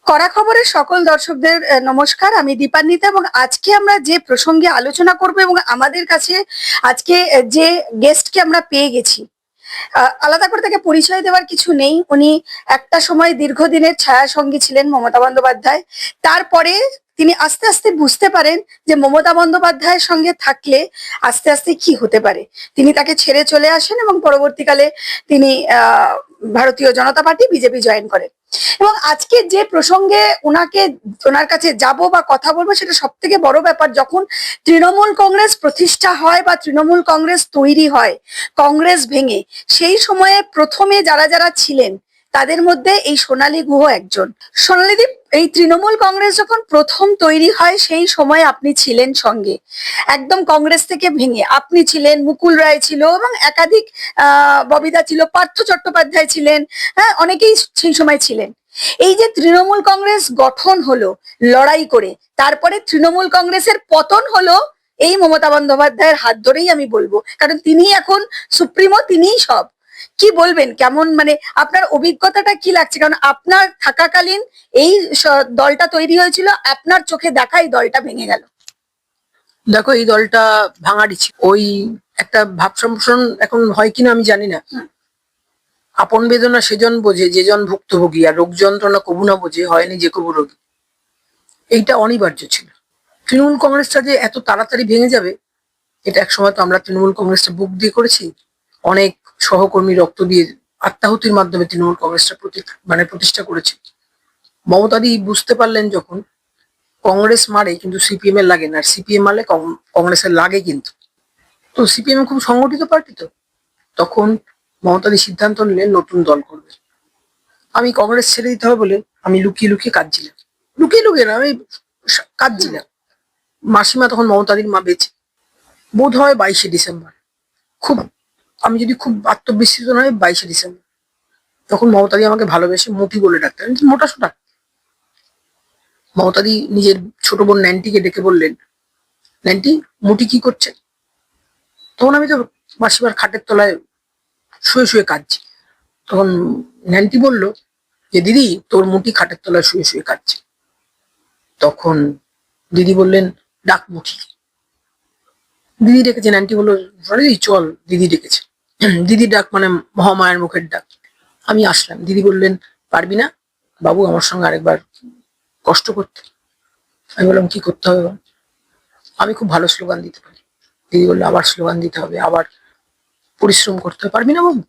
কড়া খবরের সকল দর্শকদের নমস্কার। আমি দীপান্বিতা এবং আজকে আমরা যে প্রসঙ্গে আলোচনা করব এবং আমাদের কাছে আজকে যে গেস্টকে আমরা পেয়ে গেছি, আলাদা করে তাকে পরিচয় দেওয়ার কিছু নেই। উনি একটা সময় দীর্ঘদিনের ছায়া সঙ্গী ছিলেন মমতা বন্দ্যোপাধ্যায়। তারপরে তিনি আস্তে আস্তে বুঝতে পারেন যে মমতা বন্দ্যোপাধ্যায়ের সঙ্গে থাকলে আস্তে আস্তে কি হতে পারে। তিনি তাকে ছেড়ে চলে আসেন এবং পরবর্তীকালে তিনি ভারতীয় জনতা পার্টি বিজেপি জয়েন করেন। এবং আজকে যে প্রসঙ্গে ওনার কাছে যাব বা কথা বলবো, সেটা সব থেকে বড় ব্যাপার। যখন তৃণমূল কংগ্রেস প্রতিষ্ঠা হয় বা তৃণমূল কংগ্রেস তৈরি হয় কংগ্রেস ভেঙে, সেই সময়ে প্রথমে যারা যারা ছিলেন তাদের মধ্যে এই সোনালী গুহ একজন। সোনালীদি, এই তৃণমূল কংগ্রেস যখন প্রথম তৈরি হয় সেই সময় আপনি ছিলেন সঙ্গে, একদম কংগ্রেস থেকে ভেঙে আপনি ছিলেন, মুকুল রায় ছিল এবং একাধিক ববিদা ছিল, পার্থ চট্টোপাধ্যায় ছিলেন, হ্যাঁ, অনেকেই সেই সময় ছিলেন। এই যে তৃণমূল কংগ্রেস গঠন হলো লড়াই করে, তারপরে তৃণমূল কংগ্রেসের পতন হলো এই মমতা বন্দ্যোপাধ্যায়ের হাত ধরেই, আমি বলবো, কারণ তিনি এখন সুপ্রিমো, তিনিই সব। কি বলবেন, কেমন মানে আপনার অভিজ্ঞতাটা কি লাগছে? কারণ আপনার থাকাকালীন এই দলটা তৈরি হয়েছিল, আপনার চোখে দেখা এই দলটা ভেঙে গেল। দেখো, এই দলটা ভাঙারই ছিল। ওই একটা ভাব সম্প্রসারণ এখন হয় কিনা আমি জানি না। আপন বেদনা সেজন বোঝে যেজন ভুক্তভোগী, আর রোগ যন্ত্রণা কবু না বোঝে হয়নি যে কবু রোগী। এইটা অনিবার্য ছিল। তৃণমূল কংগ্রেসটা যে এত তাড়াতাড়ি ভেঙে যাবে, এটা এক সময় তো আমরা তৃণমূল কংগ্রেসটা বুক দিয়ে করেছি। অনেক সহকর্মী রক্ত দিয়ে আত্মাহুতির মাধ্যমে তৃণমূল কংগ্রেসটা প্রতিষ্ঠা করেছে। মমতাদি বুঝতে পারলেন যখন কংগ্রেস মারে কিন্তু সিপিএম এর লাগে না, আর সিপিএম মারলে কংগ্রেসের লাগে কিন্তু। তো সিপিএম খুব সংগঠিত পার্টি, তো তখন মমতাদি সিদ্ধান্ত নিলেন নতুন দল করবে। আমি কংগ্রেস ছেড়ে দিতে হবে বলে আমি লুকিয়ে লুকিয়ে কাঁদছিলাম। লুকিয়ে লুকিয়ে না, আমি কাঁদছিলাম। মাসিমা তখন মমতাদির মা বেঁচে, বোধ হয় 22শে ডিসেম্বর, খুব আমি যদি খুব আত্মবিস্মৃত নয়, 22শে ডিসেম্বর তখন মমতাদি আমাকে ভালোবেসে মুটি বলে ডাকতেন, মোটা সোটা। মমতাদি নিজের ছোট বোন ন্যান্টিকে ডেকে বললেন, ন্যান্টি, মুটি কি করছে? তখন আমি তো মাসিমার খাটের তলায় শুয়ে শুয়ে কাঁদছি। তখন ন্যান্টি বলল যে, দিদি, তোর মুটি খাটের তলায় শুয়ে শুয়ে কাঁদছে। তখন দিদি বললেন, ডাক মুঠি। দিদি ডেকেছে। ন্যান্টি বললো, চল, দিদি ডেকেছে। দিদি ডাক মানে মহামায়ের মুখের ডাক। আমি আসলাম। দিদি বললেন, পারবি না বাবু আমার সঙ্গে আরেকবার কষ্ট করতে? আমি বললাম, কি করতে হবে? আমি খুব ভালো স্লোগান দিতে পারি। দিদি বললো, আবার স্লোগান দিতে হবে, আবার পরিশ্রম করতে হবে। পারবি না বাবু?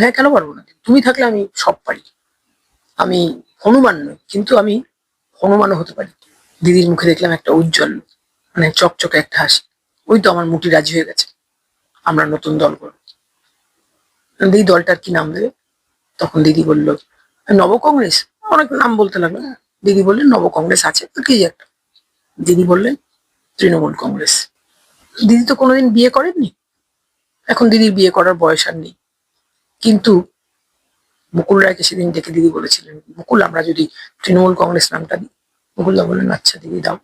হ্যাঁ, কেন পারবো না? তুমি থাকলে আমি সব পারি। আমি হনুমান নই, কিন্তু আমি হনুমানও হতে পারি। দিদির মুখে দেখলাম একটা উজ্জ্বল, মানে চকচকে একটা হাসি। ওই তো আমার মুটি রাজি হয়ে গেছে, আমরা নতুন দল করবো। দিদি, দলটার কি নাম দেবে? তখন দিদি বলল, নব কংগ্রেস। অনেক নাম বলতে লাগলো। দিদি বললেন, নব কংগ্রেস আছে তো, কি একটা। দিদি বললেন, তৃণমূল কংগ্রেস। দিদি তো কোনোদিন বিয়ে করেননি, এখন দিদির বিয়ে করার বয়স আর নেই। কিন্তু মুকুল রায়কে সেদিন ডেকে দিদি বলেছিলেন, মুকুল, আমরা যদি তৃণমূল কংগ্রেস নামটা দিই। মুকুলদা বললেন, আচ্ছা দিদি, দাও।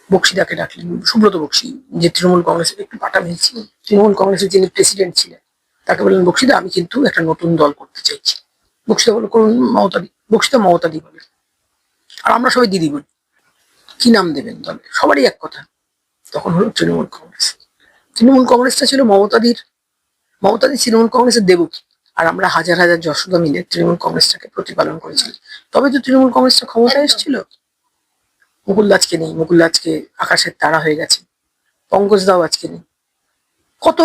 বক্সিদাকে ডাকলেন, সুব্রত বক্সি, যে তৃণমূল কংগ্রেসের একটু পাটা মিলছি, তৃণমূল কংগ্রেসের যিনি প্রেসিডেন্ট ছিলেন, তাকে বললেন, বক্সিদা, আমি কিন্তু একটা নতুন দল করতে চাইছি। বক্সিদা বললো, করুন মমতাদি। বক্সিদা মমতাদি বলে, আর আমরা সবাই দিদি বলি। কি নাম দেবেন দলে? সবারই এক কথা। তখন হলো তৃণমূল কংগ্রেস। তৃণমূল কংগ্রেসটা ছিল মমতাদি তৃণমূল কংগ্রেসের দেবকী, আর আমরা হাজার হাজার যশোদা মিলে তৃণমূল কংগ্রেসটাকে প্রতিপালন করেছিলাম। তবে তো তৃণমূল কংগ্রেসটা ক্ষমতায় এসেছিল। মুকুল আজকে নেই, মুকুল আজকে আকাশের তারা হয়ে গেছে। পঙ্কজ দাও আজকে নেই। কত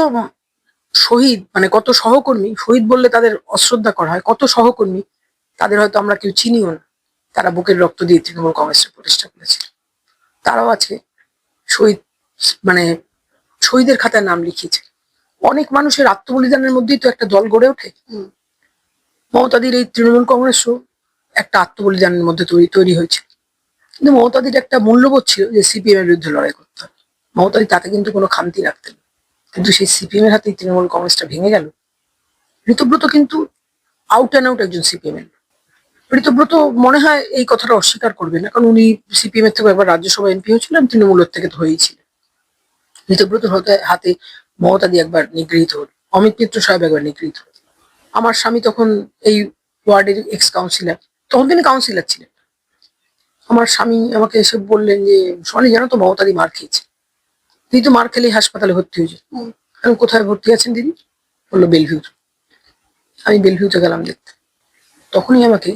শহীদ, মানে কত সহকর্মী, শহীদ বললে তাদের অশ্রদ্ধা করা হয়, কত সহকর্মী, তাদের হয়তো আমরা কেউ চিনিও না। তারা বুকের রক্ত দিয়ে তৃণমূল কংগ্রেসের প্রতিষ্ঠা করেছিল। তারাও আছে শহীদ, মানে শহীদের খাতায় নাম লিখিয়েছে। অনেক মানুষের আত্মবলিদানের মধ্যেই তো একটা দল গড়ে ওঠে। মমতাদির এই তৃণমূল কংগ্রেসও একটা আত্মবলিদানের মধ্যে তৈরি হয়েছে। কিন্তু মমতাদির একটা মূল্যবোধ ছিল যে সিপিএম এর বিরুদ্ধে লড়াই করতে হবে। মমতাদি তাতে কিন্তু কোনো খামতি রাখতেন। কিন্তু সেই সিপিএম এর হাতেই তৃণমূল কংগ্রেসটা ভেঙে গেল। ঋতব্রত কিন্তু আউট অ্যান্ড আউট একজন সিপিএম এর। ঋতব্রত মনে হয় এই কথাটা অস্বীকার করবে না, কারণ উনি সিপিএম এর থেকে একবার রাজ্যসভা এমপি হয়েছিলেন, তৃণমূলের থেকে তো হয়েছিলেন। ঋতব্রতর হাতে মমতাদি একবার নিগৃহীত হল, অমিত মিত্র সাহেব একবার নিগৃহীত হল। আমার স্বামী তখন এই ওয়ার্ডের এক্স কাউন্সিলর, তখন তিনি কাউন্সিলর ছিলেন। আমার স্বামী আমাকে এসে বললেন যে সোনালি জানো তো মমতাদি মার খেয়েছে। দিদি তো মার খেলেই হাসপাতালে ভর্তি হয়েছে। আমি কোথায় ভর্তি আছেন দিদি? বললো বেলভিউ। আমি বেলভিউতে গেলাম দেখতে। তখনই আমাকে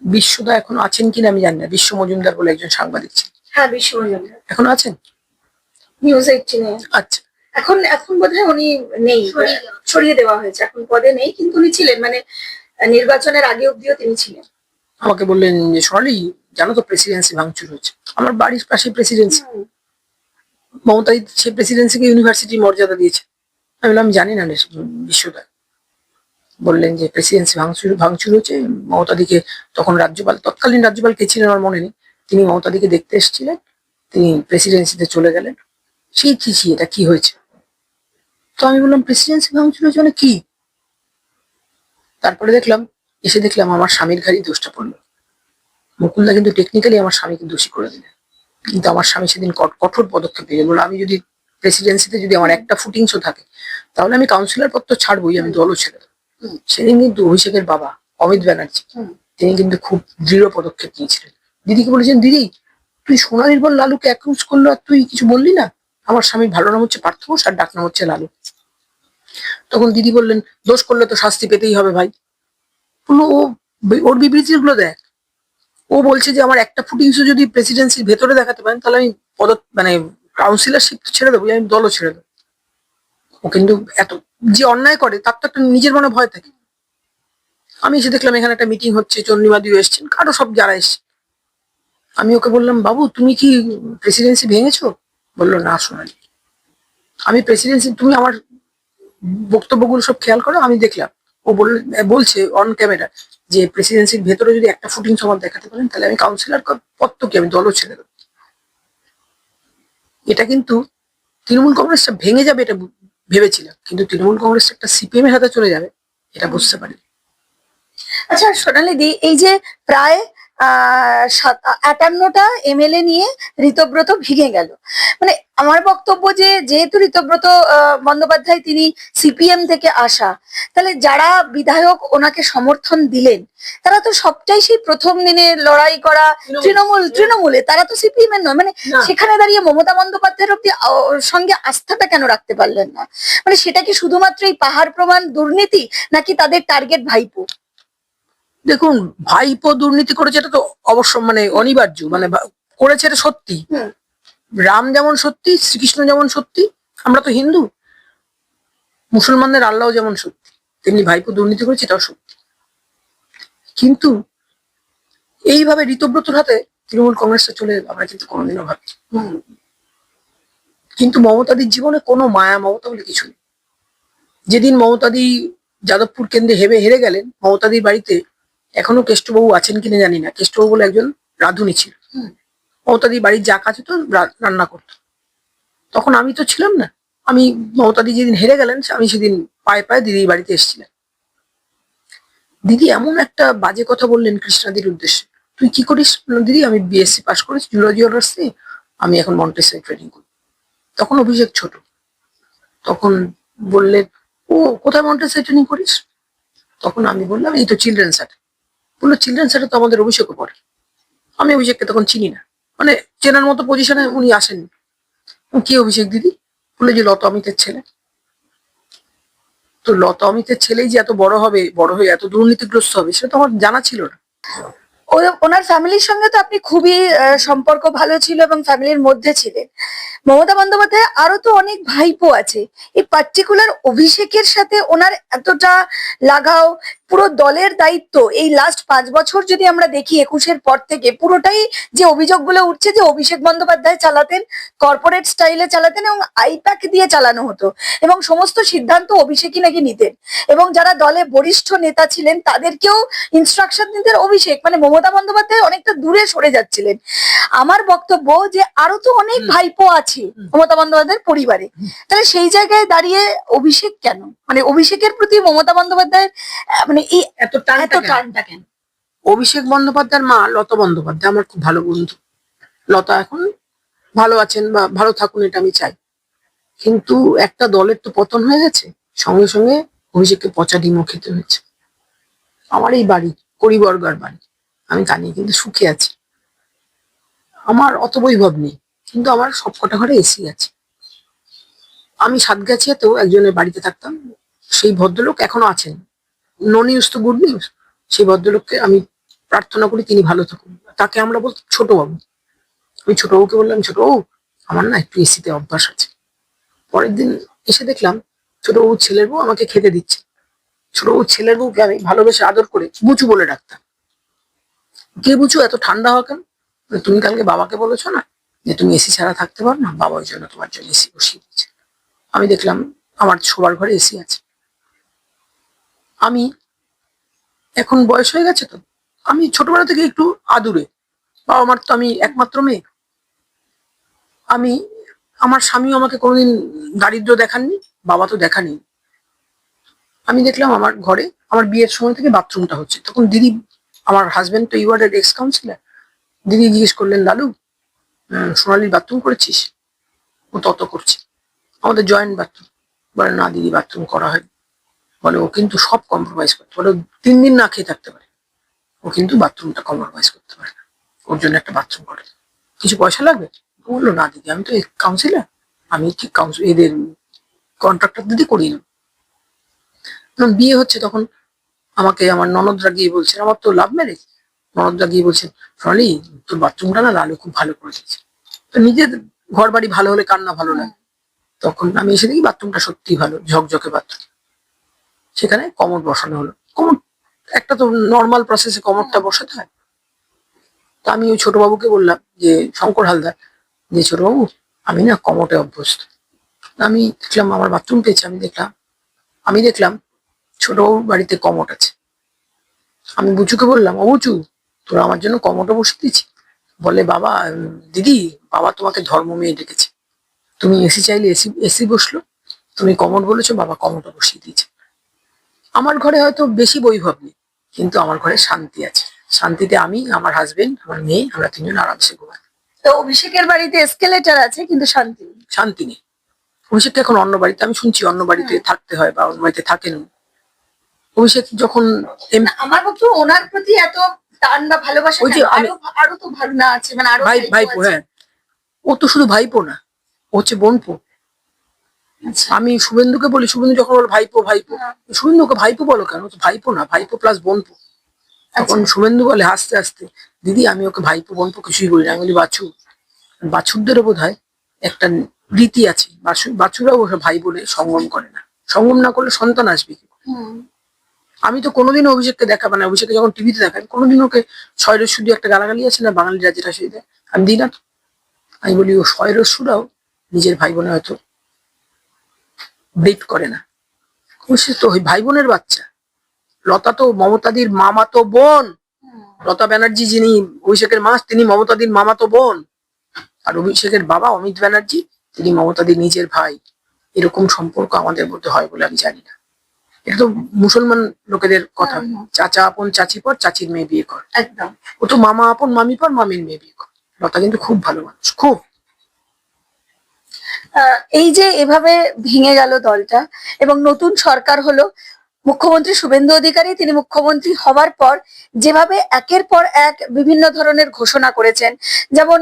বিশ্বদা এখন আছেন কিনা আমি জানি না, বিশ্ব মজুমদার বলে একজন সাংবাদিক ছিলেন। হ্যাঁ, বিশ্বমজুমদার এখন আছেন নিউজ 18-এ। আচ্ছা। এখন এখন বোধহয় উনি নেই, সরিয়ে দেওয়া হয়েছে, এখন পদে নেই, কিন্তু উনি ছিলেন মানে নির্বাচনের আগে অব্দিও তিনি ছিলেন। আমাকে বললেন যে সোনালি জানো তো প্রেসিডেন্সি ভাঙচুর হয়েছে। আমার বাড়ির পাশে প্রেসিডেন্সি, মমতাই সে প্রেসিডেন্সিকে ইউনিভার্সিটির মর্যাদা দিয়েছে। আমি বললাম জানি না বিশ্বদা। বললেন যে প্রেসিডেন্সি ভাঙচুর হয়েছে। মমতাদিকে তখন রাজ্যপাল, তৎকালীন রাজ্যপাল কে ছিলেন আমার মনে নেই, তিনি মমতাদিকে দেখতে এসেছিলেন, তিনি প্রেসিডেন্সিতে চলে গেলেন। সেই চিঠি, এটা কি হয়েছে? তো আমি বললাম প্রেসিডেন্সি ভাঙচুর হয়েছে মানে কি? তারপরে দেখলাম আমার স্বামীর ঘাড়ি দোষটা পড়লো। মুকুলদা কিন্তু টেকনিক্যালি আমার স্বামীকে দোষী করে দিলেন, কিন্তু আমার স্বামী সেদিন কঠোর পদক্ষেপ নিয়ে বললো আমি যদি প্রেসিডেন্সিতে যদি আমার একটা ফুটিংসও থাকে তাহলে আমি কাউন্সিলর পদ তো ছাড়বই, আমি দলও ছেড়ে দেবো। সেদিন কিন্তু অভিষেকের বাবা অমিত ব্যানার্জি তিনি কিন্তু খুব দৃঢ় পদক্ষেপ নিয়েছিলেন। দিদিকে বলেছেন দিদি তুই সোনালির বল লালুকে অ্যাকিউজ করলো আর তুই কিছু বললি না, আমার স্বামীর ভালো নাম হচ্ছে পার্থ ঘোষ আর ডাক নাম হচ্ছে লালু। তখন দিদি বললেন দোষ করলে তো শাস্তি পেতেই হবে ভাই। বললো ওর বিবৃতি গুলো দেখ, ও বলছে যে আমার একটা ফুটিংসও যদি প্রেসিডেন্সির ভেতরে দেখাতে পারেন তাহলে আমি মানে কাউন্সিলরশিপ ছেড়ে দেবো, আমি দলও ছেড়ে দেবো। ও কিন্তু এত যে অন্যায় করে তার তো একটা নিজের মনে ভয় থাকে। আমি এসে দেখলাম এখানে একটা মিটিং হচ্ছে, চন্দ্রিমাদিও এসছেন, কারো সব যারা এসছে। আমি ওকে বললাম বাবু তুমি কি প্রেসিডেন্সি ভেঙেছো? বললো না সোনালি আমি প্রেসিডেন্সি, তুমি আমার বক্তব্যগুলো সব খেয়াল করো। আমি দেখলাম ও বলছে অন ক্যামেরা যে প্রেসিডেন্সির ভেতরে যদি একটা ফুটিং সমান দেখাতে পারেন তাহলে আমি কাউন্সিলর পদ তো কি আমি দলও ছেড়ে দেবো। এটা কিন্তু তৃণমূল কংগ্রেসটা ভেঙে যাবে এটা ভেবেছিলাম, কিন্তু তৃণমূল কংগ্রেস একটা সিপিএম এর হাতে চলে যাবে এটা বুঝতে পারি। আচ্ছা সোনালি দি, এই যে প্রায় 58টা এমএলএ নিয়ে ঋতব্রত ভেঙে গেল, মানে আমার বক্তব্য যে যেহেতু ঋতব্রত বন্দ্যোপাধ্যায় তিনি সিপিএম থেকে আসা, তাহলে যারা বিধায়ক ওনাকে সমর্থন দিলেন তারা তো সবটাই সেই প্রথম দিনে লড়াই করা তৃণমূলে, তারা তো সিপিএম এর নয়, মানে সেখানে দাঁড়িয়ে মমতা বন্দ্যোপাধ্যায়ের অব্দি সঙ্গে আস্থাটা কেন রাখতে পারলেন না? মানে সেটা কি শুধুমাত্র এই পাহাড় প্রমাণ দুর্নীতি নাকি তাদের টার্গেট ভাইপো? দেখুন ভাইপো দুর্নীতি করেছে এটা তো অবশ্য মানে অনিবার্য, মানে করেছে এটা সত্যি। রাম যেমন সত্যি, শ্রীকৃষ্ণ যেমন সত্যি, আমরা তো হিন্দু, মুসলমানদের আল্লাহ যেমন সত্যি, তেমনি ভাইপো দুর্নীতি করেছে এটাও সত্যি। কিন্তু এইভাবে ঋতব্রতর হাতে তৃণমূল কংগ্রেসটা চলে আমরা কিন্তু কোনোদিনও ভাবি। কিন্তু মমতাদির জীবনে কোনো মায়া মমতা বলে কিছু নেই। যেদিন মমতাদি যাদবপুর কেন্দ্রে হেরে গেলেন, মমতাদির বাড়িতে এখনো কেষ্টবাবু আছেন কিনা জানি না, কেষ্টবাবু বলে একজন রাঁধুনি ছিল, মমতাদির বাড়ির যা কাজ হতো রান্না করতো। তখন আমি তো ছিলাম না, আমি মমতাদি যেদিন হেরে গেলেন আমি সেদিন পায়ে পায়ে দিদির বাড়িতে এসেছিলাম। দিদি এমন একটা বাজে কথা বললেন কৃষ্ণাদির উদ্দেশ্যে, তুই কি করিস? দিদি আমি বিএসসি পাস করেছি জুলজি অনার্স নিয়ে, আমি এখন মন্টেসরি ট্রেনিং করি। তখন অভিষেক ছোট, তখন বললেন ও কোথায় মন্টেসরি ট্রেনিং করিস? তখন আমি বললাম এই তো চিলড্রেন্স হাটে। বললো চিলড্রেন্স হাটে তো আমাদের অভিষেকও পড়ে। আমি অভিষেককে তখন চিনি না, মানে চেনার মতো পজিশনে উনি আসেননি। কি অভিষেক দিদি? বললো যে লতা অমিতের ছেলে। তো লতা অমিতের ছেলেই যে এত বড় হবে, বড় হয়ে এত দুর্নীতিগ্রস্ত হবে সেটা তো আমার জানা ছিল না। ওনার ফ্যামিলির সঙ্গে তো আপনি খুবই সম্পর্ক ভালো ছিল এবং ফ্যামিলির মধ্যে ছিলেন। মমতা বন্দ্যোপাধ্যায় আরো তো অনেক ভাইপো আছে, এই পার্টিকুলার অভিষেকের সাথে ওনার এতটা লাগাও, পুরো দলের দায়িত্ব এই লাস্ট 5 বছর যদি আমরা দেখি 21-এর পর থেকে পুরোটাই যে অভিযোগগুলো উঠছে যে অভিষেক বন্দ্যোপাধ্যায় চালাতেন, কর্পোরেট স্টাইলে চালাতেন এবং আইপ্যাক দিয়ে চালানো হতো এবং সমস্ত সিদ্ধান্ত অভিষেকই নাকি নিতেন, এবং যারা দলে বরিষ্ঠ নেতা ছিলেন তাদেরকেও ইনস্ট্রাকশন দিতেন অভিষেক, মানে মমতা বন্দ্যোপাধ্যায় অনেকটা দূরে সরে যাচ্ছিলেন। আমার বক্তব্য যে আরো তো অনেক ভাইপো আছে মমতা বন্দ্যোপাধ্যায়ের পরিবারে, তাহলে সেই জায়গায় দাঁড়িয়ে অভিষেক কেন, মানে অভিষেকের প্রতি মমতা বন্দ্যোপাধ্যায়ের মানে এই এত টানটা কেন? অভিষেক বন্দ্যোপাধ্যায়ের মা লতা বন্দ্যোপাধ্যায় আমার খুব ভালো বন্ধু। লতা এখন ভালো আছেন বা ভালো থাকুন এটা আমি চাই, কিন্তু একটা দলের তো পতন হয়ে গেছে, সঙ্গে সঙ্গে অভিষেককে পচা ডিমও খেতে হয়েছে। আমার এই বাড়ি করিবর্গার বাড়ি, আমি জানি কিন্তু সুখে আছি। আমার অত বৈভব নেই, কিন্তু আমার সবকটা ঘরে এসি আছে। আমি সাতগাছিয়াতেও একজনের বাড়িতে থাকতাম, সেই ভদ্রলোক এখনো আছেন। নো নিউজ তো গুড নিউজ। সেই ভদ্রলোককে আমি প্রার্থনা করি তিনি ভালো থাকুন। তাকে আমরা বলতাম ছোট বাবু। আমি ছোট বাবুকে বললাম, ছোট বাবু আমার না একটু এসিতে অভ্যাস আছে। পরের দিন এসে দেখলাম ছোট বাবুর ছেলের বউ আমাকে খেতে দিচ্ছে। ছোট বাবুর ছেলের বউকে আমি ভালোবেসে আদর করে বুচু বলে ডাকতাম। কে বুচু, এত ঠান্ডা হওয়া কেন? বলে, তুমি কালকে বাবাকে বলেছো না যে তুমি এসি ছাড়া থাকতে পারো না, বাবা ওই জন্য তোমার জন্য এসি বসিয়ে দিয়েছে। আমি দেখলাম আমার শোবার ঘরে এসি আছে। আমি এখন বয়স হয়ে গেছে তো, আমি ছোটবেলা থেকে একটু আদুরে। বাবা মার তো আমি একমাত্র মেয়ে। আমি, আমার স্বামীও আমাকে কোনোদিন দারিদ্র দেখাননি, বাবা তো দেখানি। আমি দেখলাম আমার ঘরে আমার বিয়ের সময় থেকে বাথরুমটা হচ্ছে। তখন দিদি, আমার হাজবেন্ড তো এই ওয়ার্ডের এক্স কাউন্সিলর, দিদি জিজ্ঞেস করলেন, লালু সোনালির বাথরুম করেছিস? ও তত করছে। আমাদের জয়েন্ট বাথরুম। বলে না দিদি, বাথরুম করা হয়। বলে ও কিন্তু সব কম্প্রোমাইজ করতে পারে, 3 দিন না খেয়ে থাকতে পারে, ও কিন্তু বাথরুমটা কম্প্রোমাইজ করতে পারে না। ওর জন্য একটা বাথরুম করে। কিছু পয়সা লাগবে? ও বললো না দিদি, আমি তো কাউন্সিলর, আমি ঠিক কাউন্সিল এদের কন্ট্রাক্টর দিদি করি না। যখন বিয়ে হচ্ছে তখন আমাকে আমার ননদরা গিয়ে বলছেন, আমার তো লাভ ম্যারেজ, ননদরা গিয়ে বলছেন, সোনালি তোর বাথরুমটা না লালু খুব ভালো করে দিয়েছে। তো নিজের ঘর বাড়ি ভালো হলে কার না ভালো লাগে। তখন আমি এসে দেখি বাথরুমটা সত্যি ভালো, ঝকঝকে বাথরুম। সেখানে কমোড বসানো হলো। কমোড একটা তো নর্মাল প্রসেসে কমোডটা বসাতে হয়। তো আমি ওই ছোট বাবুকে বললাম যে, শঙ্কর হালদার, যে ছোট বাবু আমি না কমোডে অভ্যস্ত। আমি দেখলাম আমার বাথরুম পেয়েছে। আমি দেখলাম ছোট বাবুর বাড়িতে কমোড আছে। আমি বুচুকে বললাম, ও বুচু, তোরা আমার জন্য কমোডও বসিয়ে দিয়েছি? বলে, বাবা দিদি, বাবা তোমাকে ধর্ম মেয়ে ডেকেছে, তুমি এসি চাইলে এসি এসি বসলো, তুমি কমোড বলেছো, বাবা কমোডও বসিয়ে দিয়েছে। আমার ঘরে হয়তো বেশি বৈভব নেই, কিন্তু আমার ঘরে শান্তি আছে। শান্তিতে আমি, আমার হাজবেন্ড, আমার মেয়ে, আমরা 3জন আরামসে ঘুমাই। তো অভিষেকের বাড়িতে এসকেলেটর আছে কিন্তু শান্তি নেই। শান্তি নেই। অভিষেক এখন অন্য বাড়িতে, আমি শুনছি অন্য বাড়িতে থাকতে হয় বা অন্য বাড়িতে থাকেন। অভিষেক যখন না, আমার তো ওনার প্রতি এত টান বা ভালোবাসা ওই যে কেন? আমি, আরো তো ভাবনা আছে, মানে আরো ভাই ভাইপো ভাইপো, আছে। হ্যাঁ, ও তো শুধু ভাইপো না, ও হচ্ছে বোনপো। আচ্ছা। আমি শুভেন্দুকে বলি, শুভেন্দু যখন বলে ভাইপো ভাইপো, শুভেন্দুকে ভাইপো বলো কেন? ও তো ভাইপো না, ভাইপো প্লাস বোনপো। তখন শুভেন্দু বলে হাসতে হাসতে, দিদি আমি ওকে ভাইপো বোনপো কিছুই বলি না। আমি বলি, বাছুরদেরও বোধ হয় একটা রীতি আছে, বাছুরাও ওসব ভাই বলে সঙ্গম করে না। সঙ্গম না করলে সন্তান আসবে কি করে? আমি তো কোনোদিনও অভিষেককে দেখাবো না। অভিষেককে যখন টিভিতে দেখান, কোনোদিন ওকে শয়রের শুধু একটা গালাগালি আছে না, বাঙালি রাজ্যের হাসি দেয়, আমি দিই না তো। আমি বলি, ও শয়রের সুরাও নিজের ভাই বোনে হয়তো ব্রিড করে না। অবশ্যই তো ওই ভাই বোনের বাচ্চা। লতা তো মমতাদির মামাতো বোন। লতা ব্যানার্জি যিনি অভিষেকের মা, তিনি মমতাদির মামাতো বোন। আর অভিষেকের বাবা অমিত ব্যানার্জি, তিনি মমতাদির নিজের ভাই। এরকম সম্পর্ক আমাদের মধ্যে হয় বলে আমি জানি না। এটা তো মুসলমান লোকেদের কথা, চাচা আপন চাচি পর, চাচির মেয়ে বিয়ে কর। একদম। ও তো মামা আপন মামি পর, মামির মেয়ে বিয়ে কর। লতা কিন্তু খুব ভালো মানুষ, খুব। এই যে এভাবে ভেঙে গেল দলটা এবং নতুন সরকার হলো, মুখ্যমন্ত্রী শুভেন্দু অধিকারী তিনি মুখ্যমন্ত্রী হবার পর যেভাবে একের পর এক বিভিন্ন ধরনের ঘোষণা করেছেন, যেমন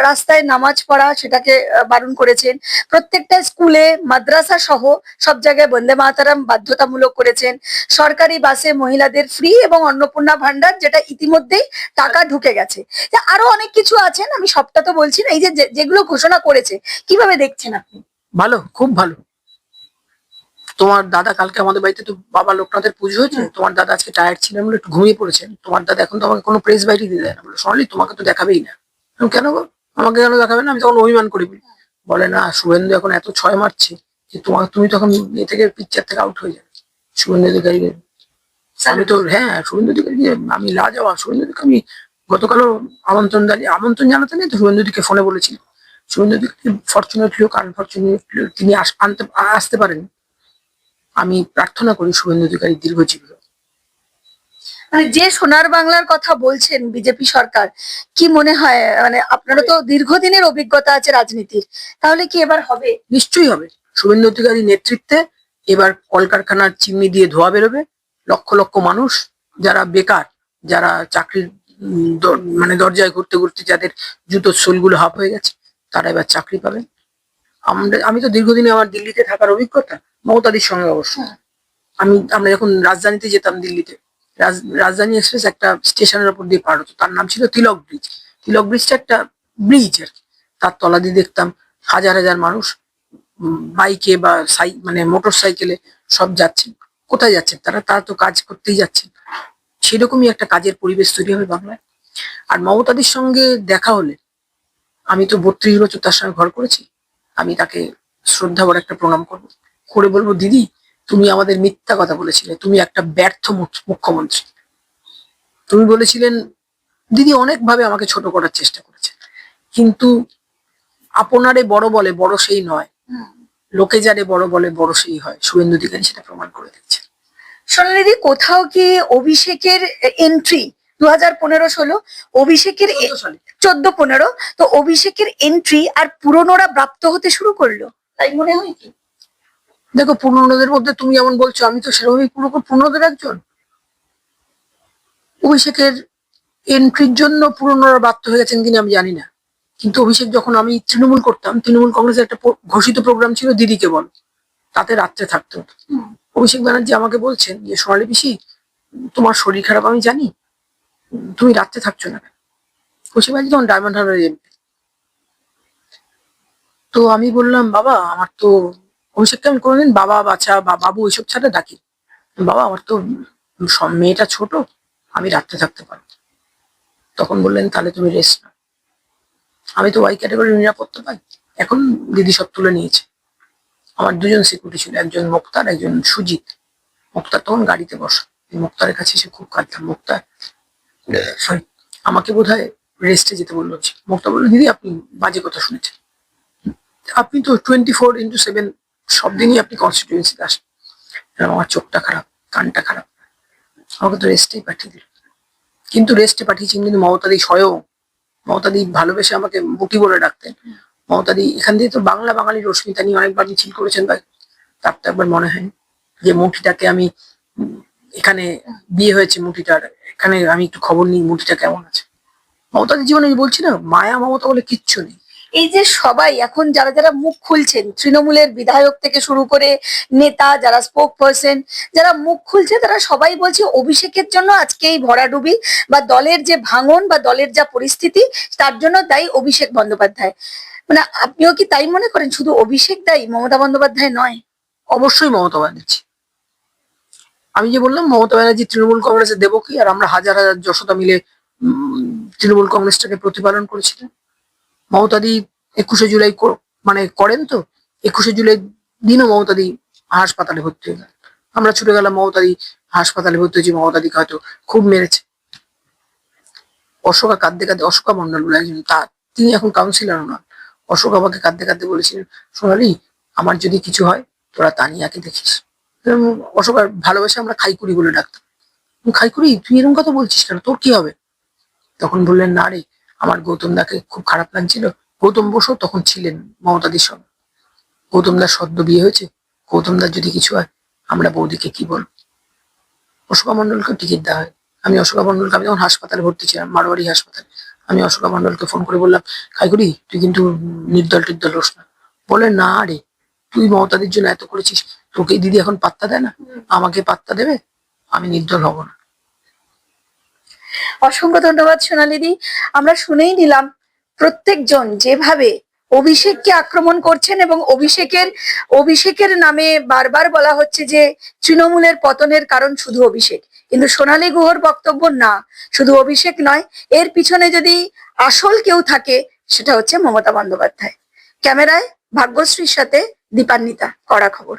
রাস্তায় নামাজ পড়া সেটাকে বারণ করেছেন, প্রত্যেকটা স্কুলে মাদ্রাসা সহ সব জায়গায় বন্দে মাতারাম বাধ্যতামূলক করেছেন, সরকারি বাসে মহিলাদের ফ্রি এবং অন্নপূর্ণা ভান্ডার, যেটা ইতিমধ্যেই টাকা ঢুকে গেছে। আরো অনেক কিছু আছেন, আমি সবটা তো বলছি না। এই যে যেগুলো ঘোষণা করেছে, কিভাবে দেখছেন আপনি? ভালো, খুব ভালো। তোমার দাদা কালকে আমাদের বাড়িতে তো বাবা লোকনাথের পুজো হয়েছে, তোমার দাদা আজকে টায়ার্ড ছিলেন বলে একটু ঘুমিয়ে পড়েছেন। তোমার দাদা এখন তো আমাকে কোনো প্রেস বাইটই দিয়ে দেয় না, বলে সোনালি তোমাকে তো দেখাবেই না। কেন গো, আমাকে কেন দেখাবে না? আমি তখন অভিমান করি। বলে না, শুভেন্দু এখন এত ছয় মারছে যে তুমি তখন এ থেকে পিকচার থেকে আউট হয়ে যাবে। শুভেন্দু অধিকারী, আমি তো, হ্যাঁ, শুভেন্দু অধিকারী আমি লাজবাব। শুভেন্দু অধিকারী আমি গতকালও আমন্ত্রণ জানাতে নেই তো শুভেন্দু অধিকারী ফোনে বলেছিল। শুভেন্দু অধিকারী ফরচুনেটলি হোক আনফরচুনেটলি তিনি আসতে পারেন। আমি প্রার্থনা করি শুভেন্দু অধিকারী দীর্ঘজীবী হোক। মানে যে সোনার বাংলার কথা বলছেন বিজেপি সরকার, কি মনে হয়, মানে আপনারা তো দীর্ঘদিনের অভিজ্ঞতা আছে রাজনীতির, তাহলে কি এবার হবে? নিশ্চয়ই হবে। শুভেন্দু অধিকারী নেতৃত্বে এবার কলকারখানার চিমনি দিয়ে ধোয়া বেরোবে। লক্ষ লক্ষ মানুষ যারা বেকার, যারা চাকরির মানে দরজায় ঘুরতে ঘুরতে যাদের জুতোর সোলগুলো হাফ হয়ে গেছে তারা এবার চাকরি পাবেন। আমি তো দীর্ঘদিনে আমার দিল্লিতে থাকার অভিজ্ঞতা, মমতাদির সঙ্গে অবশ্য। আমরা যখন রাজধানীতে যেতাম দিল্লিতে, রাজধানী এক্সপ্রেস একটা স্টেশনের উপর দিয়ে পার হতো, তার নাম ছিল তিলক ব্রিজ। তিলক ব্রিজটা একটা ব্রিজ আর কি। তার তলা দিয়ে দেখতাম হাজার হাজার মানুষ বাইকে বা মানে মোটর সাইকেলে সব যাচ্ছেন। কোথায় যাচ্ছেন তারা? তারা তো কাজ করতেই যাচ্ছেন। সেরকমই একটা কাজের পরিবেশ তৈরি হবে বাংলায়। আর মমতাদির সঙ্গে দেখা হলে, আমি তো 32 বছর তার সঙ্গে ঘর করেছি, আমি তাকে শ্রদ্ধা ভরে একটা প্রণাম করবো, করে বলবো, দিদি তুমি আমাদের মিথ্যা কথা বলেছিলে, তুমি একটা ব্যর্থ মুখ্যমন্ত্রী। তুমি বলেছিলেন, দিদি অনেকভাবে আমাকে ছোট করার চেষ্টা করেছে, কিন্তু আপনারে বড় বলে বড় সেই নয়, লোকে যারে বড় বলে বড় সেই হয়। শুভেন্দু অধিকারী সেটা প্রমাণ করে দিচ্ছে। সোনালিদি, কোথাও কি অভিষেকের এন্ট্রি 2015-16 অভিষেকের 14-15, তো অভিষেকের এন্ট্রি আর পুরনোরা প্রাপ্ত হতে শুরু করলো, তাই মনে হয় কি? দেখো, পুরনোদের মধ্যে তুমি যেমন বলছো, আমি তো সেরকমই পুরনোদের একজন। অভিষেকের এন্ট্রির জন্য পুরনোরা বাধ্য হয়ে গেছেন কিনা আমি জানি না, কিন্তু অভিষেক যখন আমি তৃণমূল করতাম, তৃণমূল কংগ্রেসের একটা ঘোষিত প্রোগ্রাম ছিল দিদিকে বল, তাতে রাত্রে থাকতে হতো। অভিষেক ব্যানার্জি আমাকে বলছেন যে, সোনালী পিসি তোমার শরীর খারাপ আমি জানি, তুমি রাত্রে থাকছো না। অভিষেক ব্যানার্জি তখন ডায়মন্ড হারবার এমপি। তো আমি বললাম, বাবা আমার তো, অভিষেককে আমি কোনোদিন বাবা বাচ্চা বা বাবু এসব ছাড়া ডাকি, বাবা আমার তো মেয়েটা ছোট, আমি রাত্রে থাকতে পারবো। তখন বললেন, তাহলে তুমি রেস্ট নাও। আমি তো ওয়াই ক্যাটাগরির নিরাপত্তা পাই, এখন দিদি সব তুলে নিয়েছে। আমার দুজন সিকিউরিটি ছিল, একজন মুক্তার, একজন সুজিত। মুক্তার তখন গাড়িতে বসা, মুক্তারের কাছে এসে খুব কাঁদতাম। মুক্তার সরি, আমাকে বোধহয় রেস্টে যেতে বললো। মুক্তা বললো, দিদি আপনি বাজে কথা শুনেছেন, আপনি তো 24x7 সব দিনই আপনি কনস্টিটিউয়েন্সিতে আসেন। আমার চোখটা খারাপ, কানটা খারাপ, আমাকে তো রেস্টেই পাঠিয়ে দিল। কিন্তু রেস্টে পাঠিয়েছেন, কিন্তু মমতাদি স্বয়ং, মমতাদি ভালোবেসে আমাকে বুটি বলে ডাকতেন। মমতাদি এখান দিয়ে তো বাঙালি রশ্মিতা নিয়ে অনেকবার মিছিল করেছেন ভাই, তার তো একবার মনে হয় যে মুঠিটাকে আমি, এখানে বিয়ে হয়েছে মুঠিটার, এখানে আমি একটু খবর নিই মুঠিটা কেমন আছে। মমতাদির জীবনে বলছি না, মায়া মমতা বলে কিচ্ছু নেই। এই যে সবাই এখন যারা যারা মুখ খুলছেন, তৃণমূলের বিধায়ক থেকে শুরু করে নেতা, যারা স্পোক পার্সন, যারা মুখ খুলছে, তারা সবাই বলছে অভিষেকের জন্য আজকে এই ভরাডুবি বা দলের যে ভাঙন বা দলের যা পরিস্থিতি, তার জন্য দায়ী অভিষেক বন্দ্যোপাধ্যায়। মানে আপনিও কি তাই মনে করেন? শুধু অভিষেক দায়ী, মমতা বন্দ্যোপাধ্যায় নয়? অবশ্যই মমতা ব্যানার্জি। আমি যে বললাম, মমতা ব্যানার্জি তৃণমূল কংগ্রেসের দেবকী, আর আমরা হাজার হাজার যশোদা মিলে তৃণমূল কংগ্রেসটাকে প্রতিপালন করেছিলেন। মমতাদি 21শে জুলাই মানে করেন তো, 21শে জুলাই দিনও মমতাদি হাসপাতালে ভর্তি হয়ে গেল। আমরা ছুটে গেলাম, মমতাদি হাসপাতালে ভর্তি হয়েছি, মমতাদিকে হয়তো খুব মেরেছে। অশোকা কাঁদতে কাঁদতে, অশোকা মন্ডল বলে একজন, তিনি এখন কাউন্সিলর নন, অশোক আমাকে কাঁদতে কাঁদতে বলেছিলেন, সোনালী আমার যদি কিছু হয় তোরা তানিয়াকে দেখিস। অশোকার ভালোবাসে আমরা খাইকুড়ি বলে ডাকতাম। খাইকুড়ি, তুই এরকম কথা বলছিস কেন, তোর কি হবে? তখন বললেন, না রে, আমার গৌতম দাকে খুব খারাপ লাগছিল। গৌতম বসু তখন ছিলেন মমতাদির সঙ্গে। গৌতম দার সদ্য বিয়ে হয়েছে, গৌতম দার যদি কিছু হয় আমরা বৌদিকে কি বলবো? অশোকা মন্ডলকে টিকিট দেওয়া হয়। আমি অশোকা মন্ডলকে, আমি যখন হাসপাতালে ভর্তি ছিলাম, মারোয়ারি হাসপাতালে, আমি অশোকা মন্ডলকে ফোন করে বললাম, খাইকুড়ি তুই কিন্তু নির্দল টির্দল হোস না। বলে, না রে, তুই মমতাদির জন্য এত করেছিস, তোকে দিদি এখন পাত্তা দেয় না, আমাকে পাত্তা দেবে, আমি নির্দল হব না। অসংখ্য ধন্যবাদ সোনালিদি। আমরা শুনেই নিলাম প্রত্যেকজন যেভাবে অভিষেককে আক্রমণ করছেন, এবং অভিষেকের নামে বারবার বলা হচ্ছে যে তৃণমূলের পতনের কারণ শুধু অভিষেক। কিন্তু সোনালী গুহর বক্তব্য, না, শুধু অভিষেক নয়, এর পিছনে যদি আসল কেউ থাকে সেটা হচ্ছে মমতা বন্দ্যোপাধ্যায়। ক্যামেরায় ভাগ্যশ্রীর সাথে দীপান্বিতা, কড়া খবর।